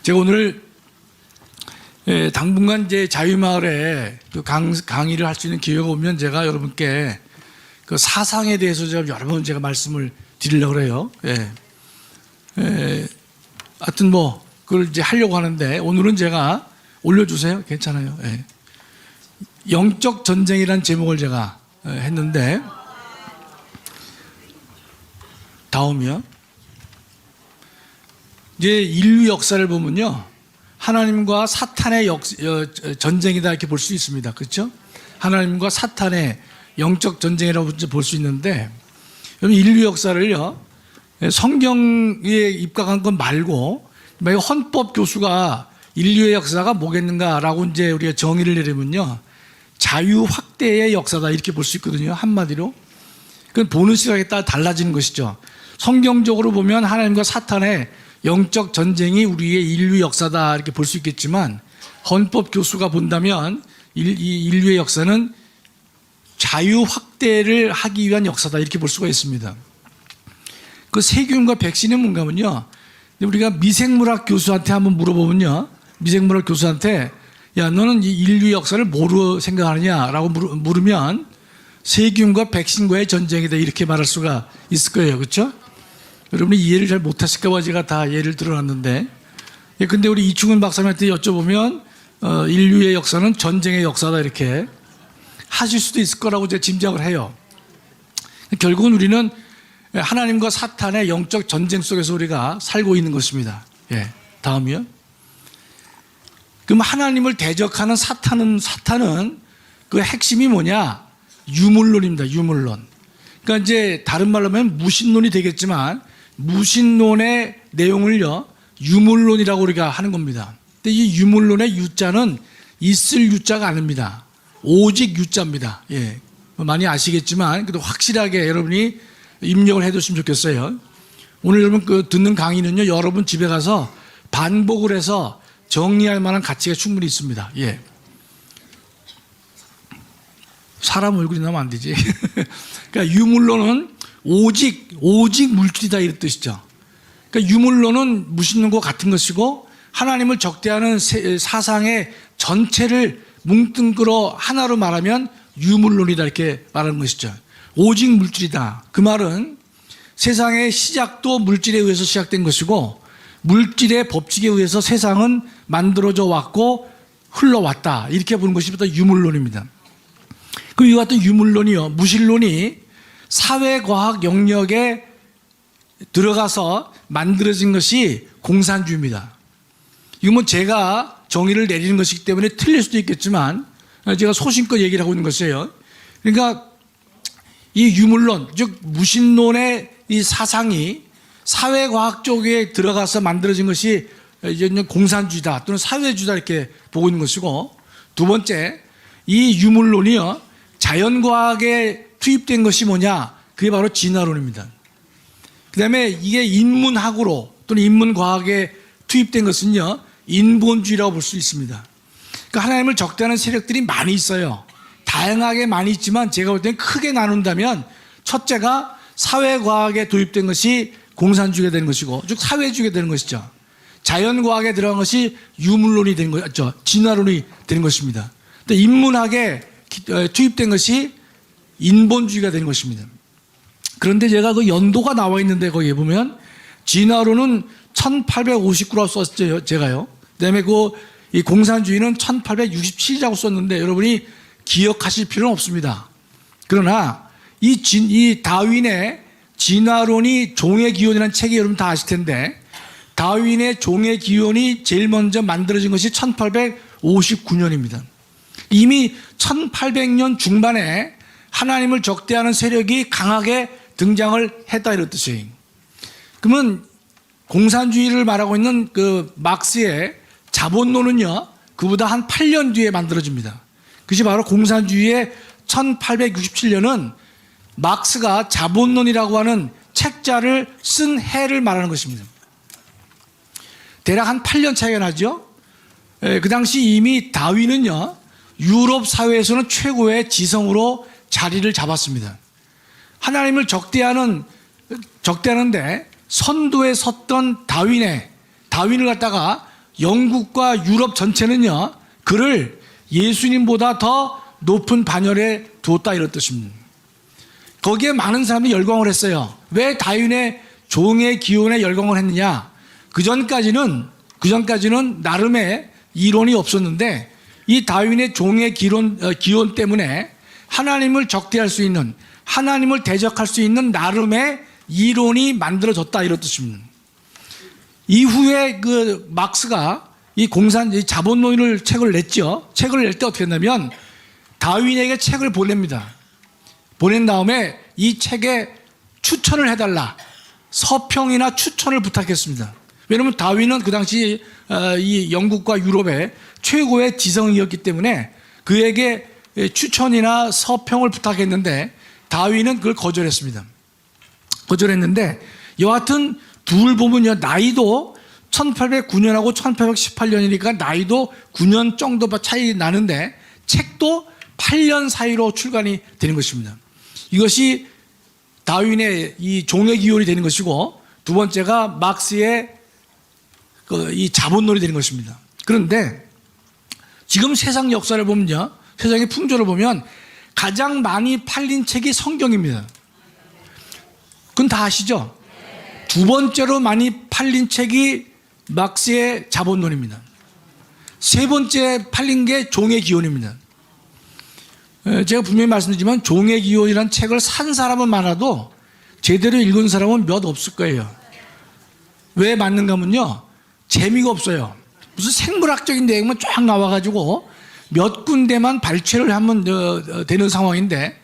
제가 오늘 당분간 이제 자유마을에 그 강의를 할 수 있는 기회가 오면 제가 여러분께 그 사상에 대해서 여러 번 제가 말씀을 드리려고 그래요. 하여튼 뭐 그걸 이제 하려고 하는데 오늘은 제가 올려주세요. 괜찮아요. 영적 전쟁이라는 제목을 제가 했는데 다음이요. 이제 인류 역사를 보면요, 하나님과 사탄의 전쟁이다 이렇게 볼 수 있습니다. 그렇죠? 하나님과 사탄의 영적 전쟁이라고 볼 수 있는데, 인류 역사를요, 성경에 입각한 것 말고 헌법 교수가 인류의 역사가 뭐겠는가라고 이제 우리가 정의를 내리면요, 자유 확대의 역사다 이렇게 볼 수 있거든요. 한마디로 그건 보는 시각에 따라 달라지는 것이죠. 성경적으로 보면 하나님과 사탄의 영적 전쟁이 우리의 인류 역사다 이렇게 볼 수 있겠지만, 헌법 교수가 본다면 이 인류의 역사는 자유 확대를 하기 위한 역사다 이렇게 볼 수가 있습니다. 그 세균과 백신은 뭔가 하면요, 우리가 미생물학 교수한테 한번 물어보면요, 미생물학 교수한테 야 너는 이 인류 역사를 뭐로 생각하느냐라고 물으면 세균과 백신과의 전쟁이다 이렇게 말할 수가 있을 거예요. 그렇죠? 여러분이 이해를 잘 못하실까 봐 제가 다 예를 들어놨는데, 근데 우리 이충훈 박사님한테 여쭤보면 인류의 역사는 전쟁의 역사다 이렇게 하실 수도 있을 거라고 제가 짐작을 해요. 결국은 우리는 하나님과 사탄의 영적 전쟁 속에서 우리가 살고 있는 것입니다. 다음이요. 그럼 하나님을 대적하는 사탄은 그 핵심이 뭐냐? 유물론입니다. 유물론. 그러니까 이제 다른 말로 하면 무신론이 되겠지만, 무신론의 내용을요, 유물론이라고 우리가 하는 겁니다. 근데 이 유물론의 유자는 있을 유자가 아닙니다. 오직 유자입니다. 많이 아시겠지만 그래도 확실하게 여러분이 입력을 해두시면 좋겠어요. 오늘 여러분 그 듣는 강의는요, 여러분 집에 가서 반복을 해서 정리할 만한 가치가 충분히 있습니다. 사람 얼굴이 나오면 안 되지. 그러니까 유물론은 오직 물질이다 이런 뜻이죠. 그러니까 유물론은 무신론과 같은 것이고, 하나님을 적대하는 사상의 전체를 뭉뚱그려 하나로 말하면 유물론이다 이렇게 말하는 것이죠. 오직 물질이다. 그 말은 세상의 시작도 물질에 의해서 시작된 것이고, 물질의 법칙에 의해서 세상은 만들어져 왔고 흘러왔다 이렇게 보는 것이 유물론입니다. 그 이와 같은 유물론이요, 무신론이 사회과학 영역에 들어가서 만들어진 것이 공산주의입니다. 이건 뭐 제가 정의를 내리는 것이기 때문에 틀릴 수도 있겠지만 제가 소신껏 얘기를 하고 있는 것이에요. 그러니까 이 유물론, 즉 무신론의 이 사상이 사회과학 쪽에 들어가서 만들어진 것이 이제 공산주의다 또는 사회주의다 이렇게 보고 있는 것이고, 두 번째, 이 유물론이요, 자연과학에 투입된 것이 뭐냐? 그게 바로 진화론입니다. 그 다음에 이게 인문학으로 또는 인문과학에 투입된 것은요, 인본주의라고 볼 수 있습니다. 그러니까 하나님을 적대하는 세력들이 많이 있어요. 다양하게 많이 있지만 제가 볼 때는 크게 나눈다면, 첫째가 사회과학에 도입된 것이 공산주의가 되는 것이고, 즉 사회주의가 되는 것이죠. 자연과학에 들어간 것이 유물론이 되는 것이죠. 진화론이 되는 것입니다. 근데 인문학에 투입된 것이 인본주의가 되는 것입니다. 그런데 제가 그 연도가 나와 있는데 거기에 보면 진화론은 1859라고 썼죠, 제가요. 그다음에 이 공산주의는 1867이라고 썼는데 여러분이 기억하실 필요는 없습니다. 그러나 이 다윈의 진화론이 종의 기원이라는 책이 여러분 다 아실 텐데, 다윈의 종의 기원이 제일 먼저 만들어진 것이 1859년입니다. 이미 1800년 중반에 하나님을 적대하는 세력이 강하게 등장을 했다 이런 뜻이에요. 그러면 공산주의를 말하고 있는 그 막스의 자본론은요, 그보다 한 8년 뒤에 만들어집니다. 그것이 바로 공산주의의 1867년은 막스가 자본론이라고 하는 책자를 쓴 해를 말하는 것입니다. 대략 한 8년 차이가 나죠. 그 당시 이미 다윈은요, 유럽 사회에서는 최고의 지성으로 자리를 잡았습니다. 하나님을 적대하는데 선두에 섰던 다윈을 갖다가 영국과 유럽 전체는요, 그를 예수님보다 더 높은 반열에 두었다 이런 뜻입니다. 거기에 많은 사람이 열광을 했어요. 왜 다윈의 종의 기원에 열광을 했느냐? 그 전까지는 나름의 이론이 없었는데 이 다윈의 종의 기원 때문에 하나님을 적대할 수 있는, 하나님을 대적할 수 있는 나름의 이론이 만들어졌다 이런 뜻입니다. 이후에 그 막스가 이 자본론을 책을 냈죠. 책을 낼 때 어떻게 했냐면 다윈에게 책을 보냅니다. 보낸 다음에 이 책에 추천을 해달라, 서평이나 추천을 부탁했습니다. 왜냐하면 다윈은 그 당시 이 영국과 유럽의 최고의 지성이었기 때문에 그에게 추천이나 서평을 부탁했는데 다윈은 그걸 거절했습니다. 거절했는데 여하튼 둘 보면요, 나이도 1809년하고 1818년이니까 나이도 9년 정도 차이 나는데 책도 8년 사이로 출간이 되는 것입니다. 이것이 다윈의 이 종의 기원이 되는 것이고, 두 번째가 막스의 이 자본론이 되는 것입니다. 그런데 지금 세상 역사를 보면요, 세상의 풍조를 보면 가장 많이 팔린 책이 성경입니다. 그건 다 아시죠? 두 번째로 많이 팔린 책이 막스의 자본론입니다. 세 번째 팔린 게 종의 기원입니다. 제가 분명히 말씀드리지만 종의 기원이라는 책을 산 사람은 많아도 제대로 읽은 사람은 몇 없을 거예요. 왜 맞는가 하면요, 재미가 없어요. 무슨 생물학적인 내용만 쫙 나와가지고 몇 군데만 발췌를 하면 되는 상황인데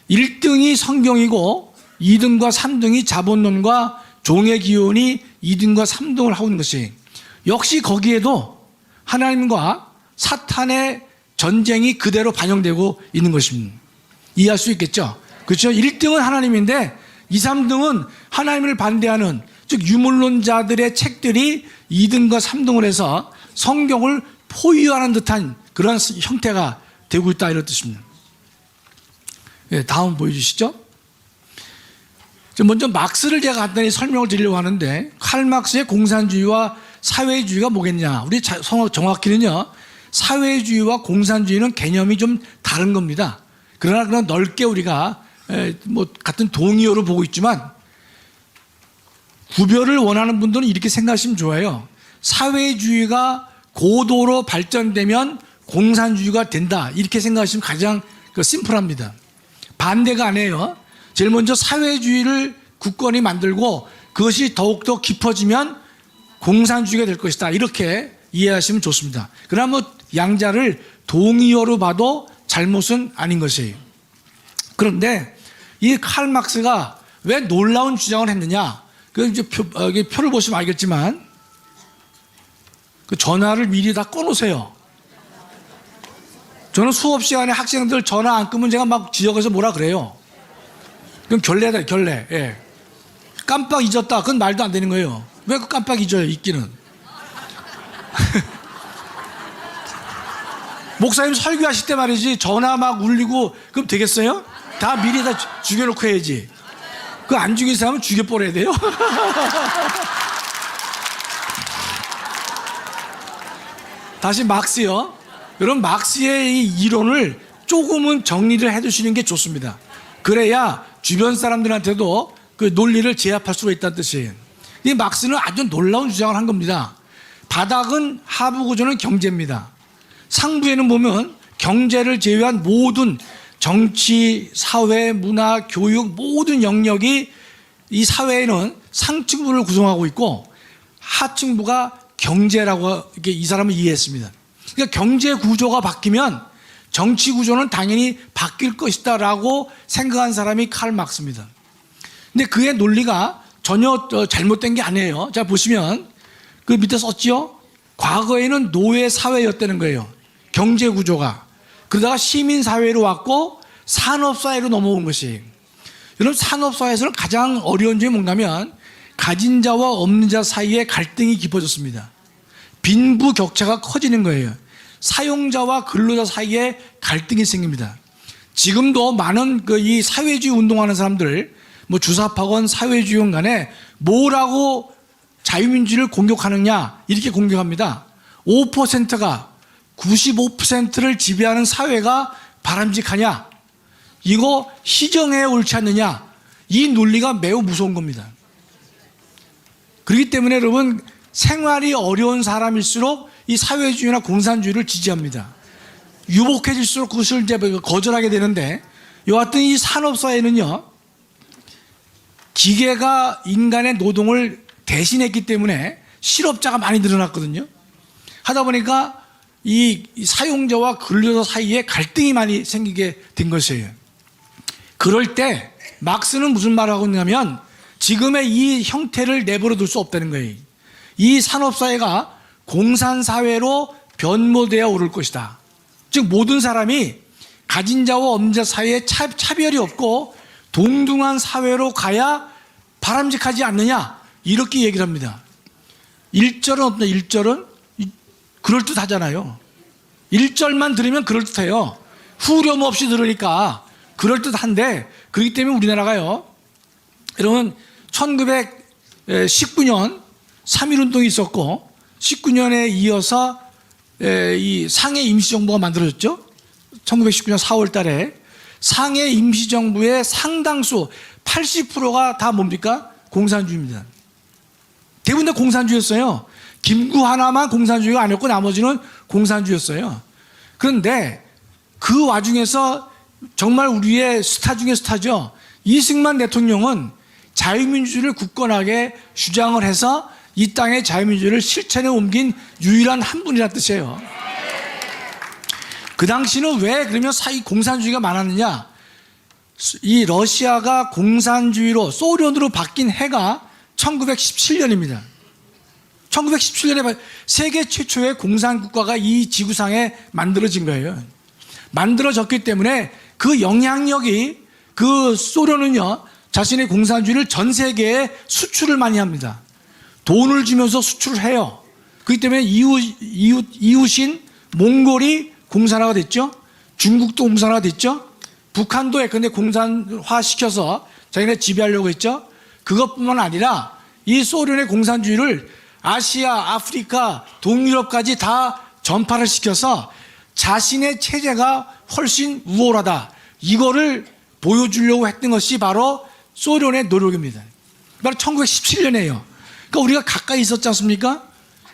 1등이 성경이고 2등과 3등이 자본론과 종의 기원이 2등과 3등을 하고 있는 것이, 역시 거기에도 하나님과 사탄의 전쟁이 그대로 반영되고 있는 것입니다. 이해할 수 있겠죠? 그렇죠? 1등은 하나님인데 2, 3등은 하나님을 반대하는, 즉 유물론자들의 책들이 2등과 3등을 해서 성경을 포위하는 듯한 그런 형태가 되고 있다 이런 뜻입니다. 네, 다음 보여주시죠. 먼저 막스를 제가 간단히 설명을 드리려고 하는데, 칼 막스의 공산주의와 사회주의가 뭐겠냐. 우리 정확히는요, 사회주의와 공산주의는 개념이 좀 다른 겁니다. 그러나 그냥 넓게 우리가 같은 동의어로 보고 있지만, 구별을 원하는 분들은 이렇게 생각하시면 좋아요. 사회주의가 고도로 발전되면 공산주의가 된다, 이렇게 생각하시면 가장 심플합니다. 반대가 아니에요. 제일 먼저 사회주의를 굳건히 만들고 그것이 더욱더 깊어지면 공산주의가 될 것이다, 이렇게 이해하시면 좋습니다. 그러나 뭐 양자를 동의어로 봐도 잘못은 아닌 것이에요. 그런데 이 칼 막스가 왜 놀라운 주장을 했느냐, 그 이제 표를 보시면 알겠지만, 그 전화를 미리 다 꺼놓으세요. 저는 수업 시간에 학생들 전화 안 끄면 제가 막 지역에서 뭐라 그래요. 그럼 결례다, 결례. 예. 깜빡 잊었다, 그건 말도 안 되는 거예요. 왜 그 깜빡 잊어요, 잊기는. 목사님 설교하실 때 말이지 전화 막 울리고 그럼 되겠어요? 다 미리 다 죽여놓고 해야지. 그 안 죽인 사람은 죽여버려야 돼요. 다시 막스요. 여러분, 막스의 이 이론을 조금은 정리를 해두시는 게 좋습니다. 그래야 주변 사람들한테도 그 논리를 제압할 수가 있다는 뜻이에요. 이 막스는 아주 놀라운 주장을 한 겁니다. 바닥은 하부 구조는 경제입니다. 상부에는 보면 경제를 제외한 모든 정치, 사회, 문화, 교육 모든 영역이 이 사회에는 상층부를 구성하고 있고 하층부가 경제라고 이렇게 이 사람은 이해했습니다. 그러니까 경제 구조가 바뀌면 정치 구조는 당연히 바뀔 것이다라고 생각한 사람이 칼 막스입니다. 근데 그의 논리가 전혀 잘못된 게 아니에요. 자, 보시면 그 밑에 썼죠? 과거에는 노예 사회였다는 거예요. 경제 구조가. 그러다가 시민 사회로 왔고 산업 사회로 넘어온 것이. 여러분, 산업 사회에서는 가장 어려운 점이 뭔가면 가진 자와 없는 자 사이에 갈등이 깊어졌습니다. 빈부 격차가 커지는 거예요. 사용자와 근로자 사이에 갈등이 생깁니다. 지금도 많은 이 사회주의 운동하는 사람들, 뭐 주사파건 사회주의원 간에 뭐라고 자유민주를 공격하느냐, 이렇게 공격합니다. 5%가 95%를 지배하는 사회가 바람직하냐? 이거 희정해 옳지 않느냐? 이 논리가 매우 무서운 겁니다. 그렇기 때문에 여러분, 생활이 어려운 사람일수록 이 사회주의나 공산주의를 지지합니다. 유복해질수록 그것을 이제 거절하게 되는데, 이와 같은 이 산업사회는요, 기계가 인간의 노동을 대신했기 때문에 실업자가 많이 늘어났거든요. 하다 보니까 이 사용자와 근로자 사이에 갈등이 많이 생기게 된 것이에요. 그럴 때 막스는 무슨 말을 하고 있냐면, 지금의 이 형태를 내버려 둘 수 없다는 거예요. 이 산업사회가 공산사회로 변모되어 오를 것이다. 즉 모든 사람이 가진 자와 없는 자 사이에 차별이 없고 동등한 사회로 가야 바람직하지 않느냐, 이렇게 얘기를 합니다. 1절은 없나? 1절은 그럴듯하잖아요. 1절만 들으면 그럴듯해요. 후렴 없이 들으니까 그럴듯한데, 그렇기 때문에 우리나라가요, 여러분 1919년 3.1운동이 있었고 19년에 이어서 이 상해 임시정부가 만들어졌죠. 1919년 4월 달에 상해 임시정부의 상당수 80%가 다 뭡니까? 공산주의입니다. 대부분 다 공산주의였어요. 김구 하나만 공산주의가 아니었고 나머지는 공산주의였어요. 그런데 그 와중에서 정말 우리의 스타 중에 스타죠. 이승만 대통령은 자유민주주의를 굳건하게 주장을 해서 이 땅의 자유민주주의를 실천에 옮긴 유일한 한 분이라는 뜻이에요. 그 당시는 왜 그러면 공산주의가 많았느냐? 이 러시아가 공산주의로, 소련으로 바뀐 해가 1917년입니다. 1917년에 세계 최초의 공산국가가 이 지구상에 만들어진 거예요. 만들어졌기 때문에 그 영향력이, 그 소련은요, 자신의 공산주의를 전 세계에 수출을 많이 합니다. 돈을 주면서 수출을 해요. 그렇기 때문에 이웃인 몽골이 공산화가 됐죠. 중국도 공산화가 됐죠. 북한도 예컨대 공산화 시켜서 자기네 지배하려고 했죠. 그것뿐만 아니라 이 소련의 공산주의를 아시아, 아프리카, 동유럽까지 다 전파를 시켜서 자신의 체제가 훨씬 우월하다, 이거를 보여주려고 했던 것이 바로 소련의 노력입니다. 바로 1917년이에요. 그러니까 우리가 가까이 있었지 않습니까?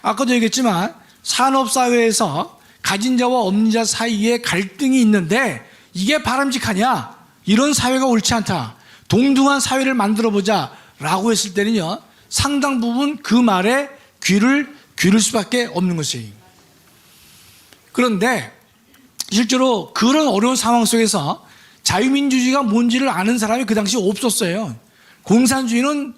아까도 얘기했지만 산업사회에서 가진 자와 없는 자 사이에 갈등이 있는데 이게 바람직하냐? 이런 사회가 옳지 않다. 동등한 사회를 만들어보자 라고 했을 때는요, 상당 부분 그 말에 귀를 기울일 수밖에 없는 것이에요. 그런데 실제로 그런 어려운 상황 속에서 자유민주주의가 뭔지를 아는 사람이 그 당시 없었어요. 공산주의는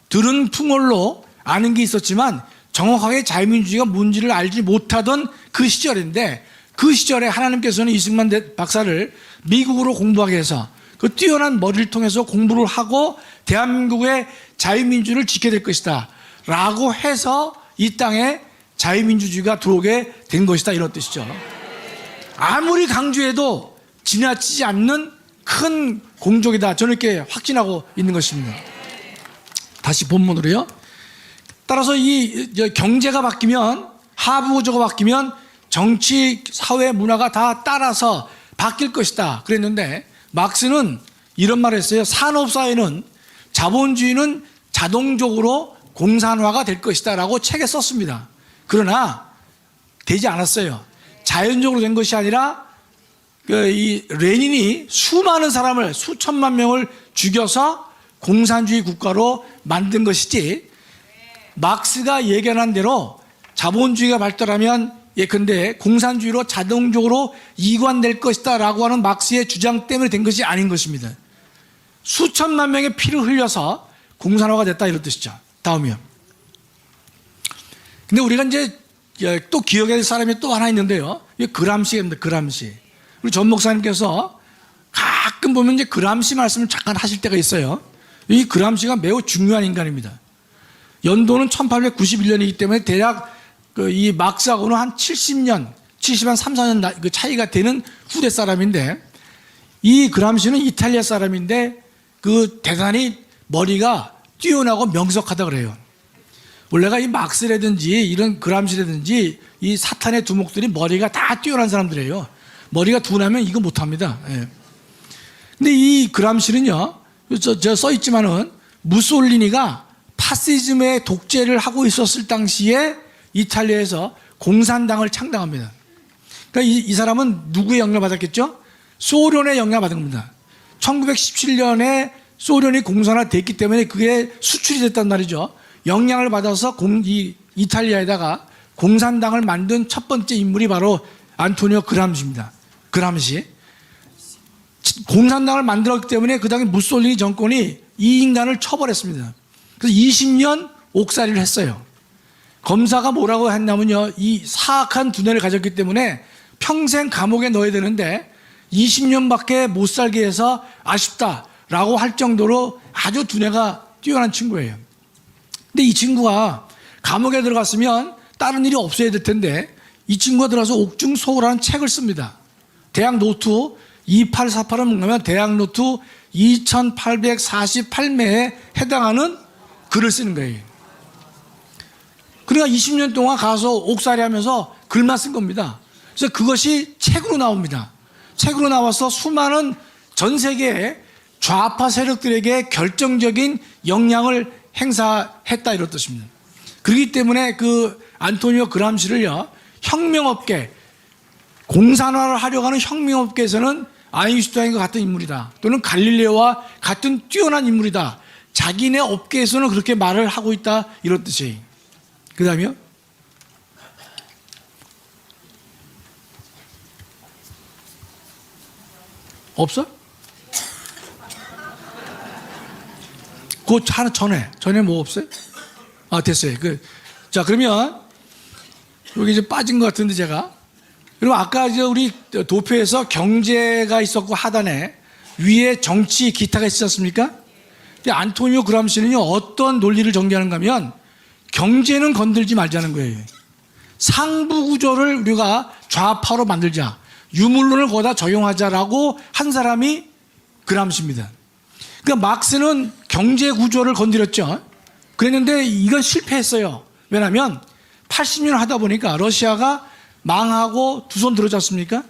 들은 풍월로 아는 게 있었지만 정확하게 자유민주주의가 뭔지를 알지 못하던 그 시절인데, 그 시절에 하나님께서는 이승만 박사를 미국으로 공부하게 해서 그 뛰어난 머리를 통해서 공부를 하고 대한민국의 자유민주를 지켜야 될 것이다 라고 해서 이 땅에 자유민주주의가 들어오게 된 것이다, 이런 뜻이죠. 아무리 강조해도 지나치지 않는 큰 공적이다, 저는 이렇게 확신하고 있는 것입니다. 다시 본문으로요. 따라서 이 경제가 바뀌면, 하부 구조가 바뀌면 정치, 사회, 문화가 다 따라서 바뀔 것이다 그랬는데, 막스는 이런 말을 했어요. 산업사회는, 자본주의는 자동적으로 공산화가 될 것이다 라고 책에 썼습니다. 그러나 되지 않았어요. 자연적으로 된 것이 아니라 이 레닌이 수많은 사람을, 수천만 명을 죽여서 공산주의 국가로 만든 것이지, 막스가 예견한 대로 자본주의가 발달하면 예컨대 공산주의로 자동적으로 이관될 것이다 라고 하는 막스의 주장 때문에 된 것이 아닌 것입니다. 수천만 명의 피를 흘려서 공산화가 됐다, 이런 뜻이죠. 다음이요. 근데 우리가 이제 또 기억해야 될 사람이 또 하나 있는데요. 그람시입니다. 그람시. 우리 전 목사님께서 가끔 보면 이제 그람시 말씀을 잠깐 하실 때가 있어요. 이 그람시가 매우 중요한 인간입니다. 연도는 1891년이기 때문에 대략 이 막스하고는 한 70년, 70한 3, 4년 그 차이가 되는 후대 사람인데, 이 그람시는 이탈리아 사람인데 그 대단히 머리가 뛰어나고 명석하다 그래요. 원래가 이 막스라든지 이런 그람시라든지 이 사탄의 두목들이 머리가 다 뛰어난 사람들이에요. 머리가 둔하면 이거 못합니다. 예. 근데 이 그람시는요, 저 써있지만은 무솔리니가 파시즘의 독재를 하고 있었을 당시에 이탈리아에서 공산당을 창당합니다. 그러니까 이 사람은 누구의 영향을 받았겠죠? 소련의 영향을 받은 겁니다. 1917년에 소련이 공산화됐기 때문에 그게 수출이 됐단 말이죠. 영향을 받아서 이 이탈리아에다가 공산당을 만든 첫 번째 인물이 바로 안토니오 그람시입니다. 그람시. 공산당을 만들었기 때문에 그 당시 무솔리니 정권이 이 인간을 처벌했습니다. 그래서 20년 옥살이를 했어요. 검사가 뭐라고 했냐면요, 이 사악한 두뇌를 가졌기 때문에 평생 감옥에 넣어야 되는데 20년밖에 못 살게 해서 아쉽다라고 할 정도로 아주 두뇌가 뛰어난 친구예요. 근데 이 친구가 감옥에 들어갔으면 다른 일이 없어야 될 텐데 이 친구가 들어가서 옥중소라는 책을 씁니다. 대학 노트 2848은 뭔가면 대학 노트 2848매에 해당하는 글을 쓰는 거예요. 그러니까 20년 동안 가서 옥살이 하면서 글만 쓴 겁니다. 그래서 그것이 책으로 나옵니다. 책으로 나와서 수많은 전 세계의 좌파 세력들에게 결정적인 영향을 행사했다 이런 뜻입니다. 그렇기 때문에 그 안토니오 그람시를요, 혁명업계, 공산화를 하려고 하는 혁명업계에서는 아인슈타인과 같은 인물이다, 또는 갈릴레오와 같은 뛰어난 인물이다, 자기네 업계에서는 그렇게 말을 하고 있다 이런 뜻이에요. 그 다음에요, 없어? 그 하나 전에 뭐 없어요? 아, 됐어요. 자, 그러면 여기 이제 빠진 것 같은데 제가. 그럼 아까 이제 우리 도표에서 경제가 있었고 하단에 위에 정치 기타가 있지 않습니까? 근데 안토니오 그람시는요, 어떤 논리를 전개하는가 하면 경제는 건들지 말자는 거예요. 상부 구조를 우리가 좌파로 만들자, 유물론을 거기다 적용하자라고 한 사람이 그람시입니다. 그러니까 막스는 경제 구조를 건드렸죠. 그랬는데 이건 실패했어요. 왜냐하면 80년 하다 보니까 러시아가 망하고 두 손 들어지 않습니까?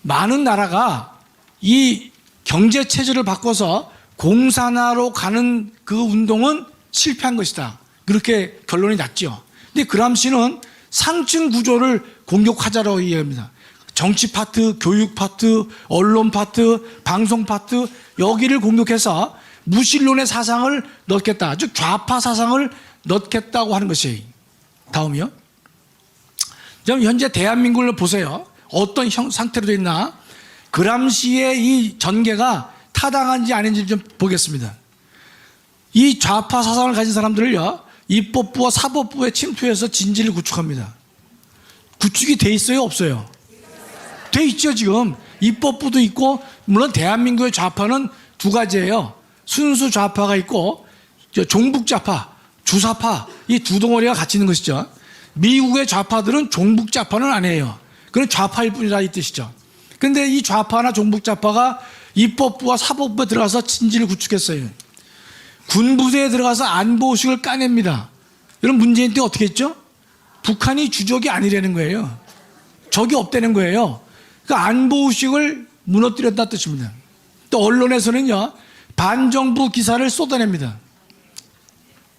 많은 나라가 이 경제 체제를 바꿔서 공산화로 가는 그 운동은 실패한 것이다, 그렇게 결론이 났죠. 근데 그람시는 상층 구조를 공격하자라고 이해합니다. 정치 파트, 교육 파트, 언론 파트, 방송 파트, 여기를 공격해서 무신론의 사상을 넣겠다, 즉 좌파 사상을 넣겠다고 하는 것이에요. 다음이요. 그럼 현재 대한민국을 보세요. 어떤 상태로 되어 있나? 그람시의 이 전개가 타당한지 아닌지 좀 보겠습니다. 이 좌파 사상을 가진 사람들을요, 입법부와 사법부에 침투해서 진지를 구축합니다. 구축이 돼 있어요, 없어요? 돼 있죠. 지금 입법부도 있고, 물론 대한민국의 좌파는 두 가지예요. 순수 좌파가 있고 종북 좌파, 주사파, 이 두 덩어리가 같이 있는 것이죠. 미국의 좌파들은 종북 좌파는 아니에요. 그건 좌파일 뿐이라 이 뜻이죠. 그런데 이 좌파나 종북 좌파가 입법부와 사법부에 들어가서 진지를 구축했어요. 군부대에 들어가서 안보의식을 까냅니다. 여러분, 문재인 때 어떻게 했죠? 북한이 주적이 아니라는 거예요. 적이 없다는 거예요. 그러니까 안보의식을 무너뜨렸다는 뜻입니다. 또 언론에서는요, 반정부 기사를 쏟아냅니다.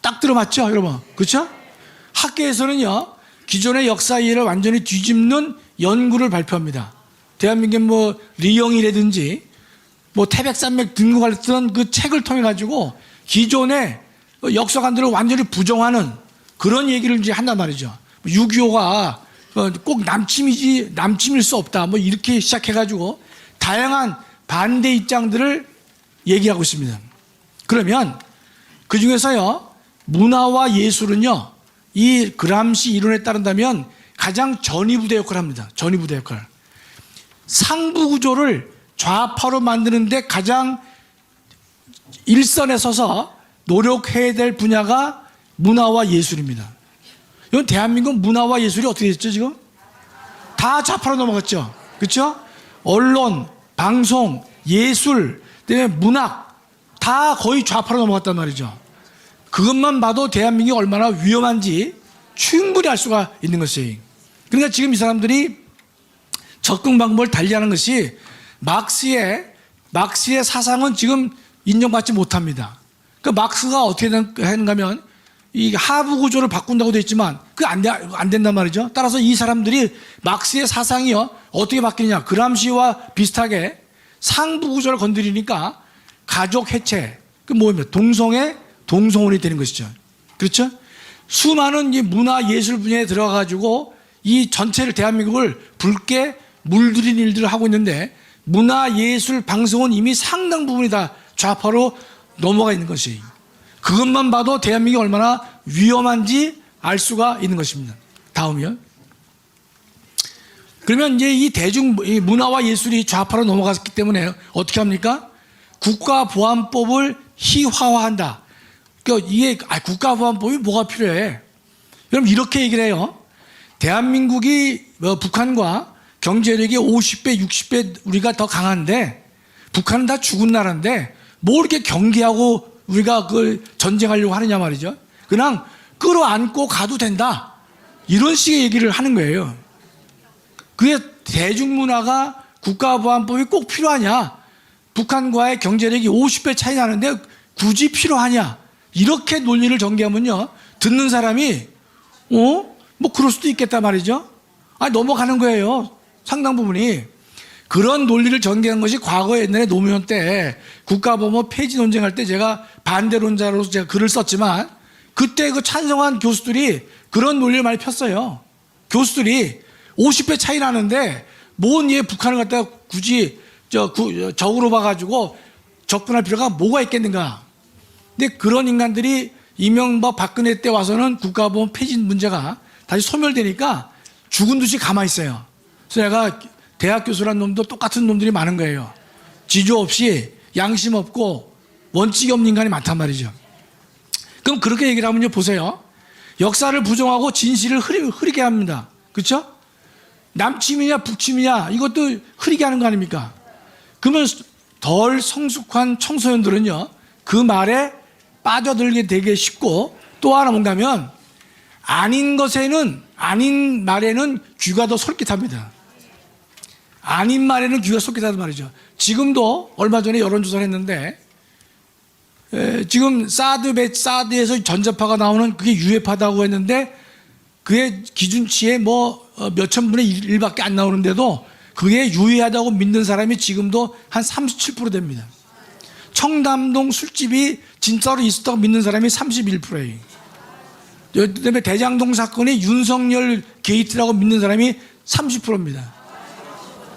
딱 들어맞죠, 여러분? 그렇죠? 학계에서는요, 기존의 역사 이해를 완전히 뒤집는 연구를 발표합니다. 대한민국 뭐 리영이라든지 뭐 태백산맥 등록했던 그 책을 통해 가지고 기존의 역사관들을 완전히 부정하는 그런 얘기를 이제 한단 말이죠. 6.25가 꼭 남침일 수 없다, 뭐 이렇게 시작해 가지고 다양한 반대 입장들을 얘기하고 있습니다. 그러면 그 중에서요, 문화와 예술은요, 이 그람시 이론에 따른다면 가장 전위부대 역할을 합니다. 전위부대 역할. 상부 구조를 좌파로 만드는데 가장 일선에 서서 노력해야 될 분야가 문화와 예술입니다. 이건 대한민국 문화와 예술이 어떻게 됐죠, 지금? 다 좌파로 넘어갔죠. 그렇죠? 언론, 방송, 예술, 그다음에 문학 다 거의 좌파로 넘어갔단 말이죠. 그것만 봐도 대한민국이 얼마나 위험한지 충분히 알 수가 있는 것이에요. 그러니까 지금 이 사람들이 접근 방법을 달리하는 것이 막스의 사상은 지금 인정받지 못합니다. 그러니까 막스가 어떻게 하는가 하면 이 하부 구조를 바꾼다고 되어 있지만 그게 안 된단 말이죠. 따라서 이 사람들이 막스의 사상이요 어떻게 바뀌느냐, 그람시와 비슷하게 상부 구조를 건드리니까 가족 해체, 그 뭐입니까? 동성혼이 되는 것이죠. 그렇죠? 수많은 이 문화 예술 분야에 들어가가지고 이 전체를 대한민국을 붉게 물들인 일들을 하고 있는데 문화 예술 방송은 이미 상당 부분이 다 좌파로 넘어가 있는 것이, 그것만 봐도 대한민국이 얼마나 위험한지 알 수가 있는 것입니다. 다음이요. 그러면 이제 이 문화와 예술이 좌파로 넘어갔기 때문에 어떻게 합니까? 국가보안법을 희화화한다. 그러니까 이게 국가보안법이 뭐가 필요해? 그럼 이렇게 얘기를 해요. 대한민국이 북한과 경제력이 50배, 60배 우리가 더 강한데 북한은 다 죽은 나라인데 뭐 이렇게 경계하고 우리가 그걸 전쟁하려고 하느냐 말이죠. 그냥 끌어안고 가도 된다. 이런 식의 얘기를 하는 거예요. 그게 대중문화가 국가보안법이 꼭 필요하냐? 북한과의 경제력이 50배 차이 나는데 굳이 필요하냐? 이렇게 논리를 전개하면요, 듣는 사람이 뭐 그럴 수도 있겠다 말이죠. 넘어가는 거예요. 상당 부분이. 그런 논리를 전개한 것이 과거에 옛날에 노무현 때 국가보안법 폐지 논쟁할 때 제가 반대론자로서 제가 글을 썼지만 그때 그 찬성한 교수들이 그런 논리를 많이 폈어요. 교수들이 50배 차이 나는데 뭔 북한을 갖다가 굳이 적으로 봐가지고 접근할 필요가 뭐가 있겠는가. 근데 그런 인간들이 이명박 박근혜 때 와서는 국가보안 폐지 문제가 다시 소멸되니까 죽은 듯이 가만히 있어요. 그래서 내가 대학 교수란 놈도 똑같은 놈들이 많은 거예요. 지조 없이 양심 없고 원칙이 없는 인간이 많단 말이죠. 그럼 그렇게 얘기를 하면요, 보세요. 역사를 부정하고 진실을 흐리게 합니다. 그렇죠? 남침이냐 북침이냐 이것도 흐리게 하는 거 아닙니까? 그러면 덜 성숙한 청소년들은요 그 말에 빠져들게 되게 쉽고, 또 하나 뭔가면 아닌 말에는 귀가 더 솔깃합니다. 아닌 말에는 귀가 솔깃하단 말이죠. 지금도 얼마 전에 여론조사를 했는데 지금 사드에서 전자파가 나오는 그게 유해파다고 했는데 그게 기준치에 몇천 분의 1밖에 안 나오는데도 그게 유해하다고 믿는 사람이 지금도 한 37% 됩니다. 청담동 술집이 진짜로 있었다고 믿는 사람이 31%예요. 그다음에 대장동 사건이 윤석열 게이트라고 믿는 사람이 30%입니다.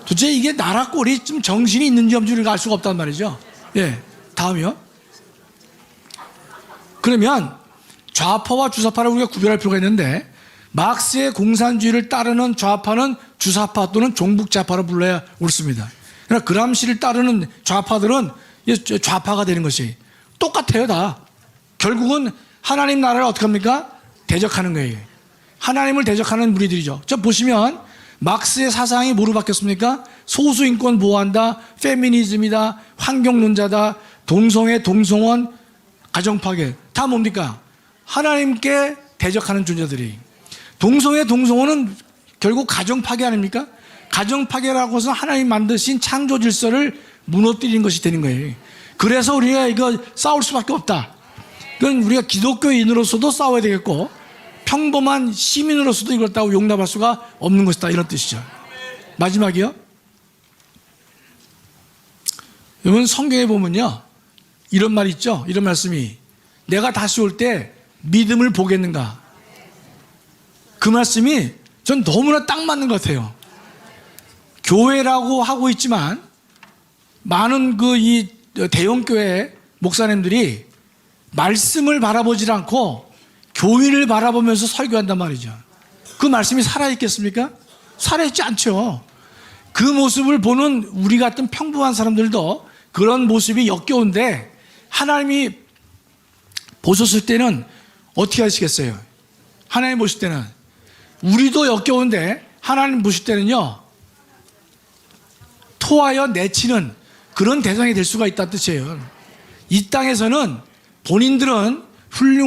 도대체 이게 나라 꼴이 좀 정신이 있는지 없는지 우리가 알 수가 없단 말이죠. 예, 다음이요. 그러면 좌파와 주사파를 우리가 구별할 필요가 있는데 막스의 공산주의를 따르는 좌파는 주사파 또는 종북좌파로 불러야 옳습니다. 그러나 그람시를 따르는 좌파들은 좌파가 되는 것이 똑같아요. 다 결국은 하나님 나라를 어떻게 합니까? 대적하는 거예요. 하나님을 대적하는 무리들이죠. 저 보시면 막스의 사상이 뭐로 바뀌었습니까? 소수인권 보호한다, 페미니즘이다, 환경론자다, 동성애, 동성원, 가정파괴. 다 뭡니까? 하나님께 대적하는 존재들이. 동성애, 동성원은 결국 가정파괴 아닙니까? 가정파괴라고 해서 하나님 만드신 창조 질서를 무너뜨리는 것이 되는 거예요. 그래서 우리가 이거 싸울 수밖에 없다. 그건 우리가 기독교인으로서도 싸워야 되겠고 평범한 시민으로서도 이걸 따고 용납할 수가 없는 것이다, 이런 뜻이죠. 마지막이요. 여러분 성경에 보면요 이런 말이 있죠. 이런 말씀이, 내가 다시 올 때 믿음을 보겠는가. 그 말씀이 전 너무나 딱 맞는 것 같아요. 교회라고 하고 있지만 많은 이 대형교회 목사님들이 말씀을 바라보질 않고 교인을 바라보면서 설교한단 말이죠. 그 말씀이 살아있겠습니까? 살아있지 않죠. 그 모습을 보는 우리 같은 평범한 사람들도 그런 모습이 역겨운데 하나님이 보셨을 때는 어떻게 하시겠어요? 하나님 보실 때는 우리도 역겨운데 하나님 보실 때는요 토하여 내치는 그런 대상이 될 수가 있다는 뜻이에요. 이 땅에서는 본인들은 훌륭한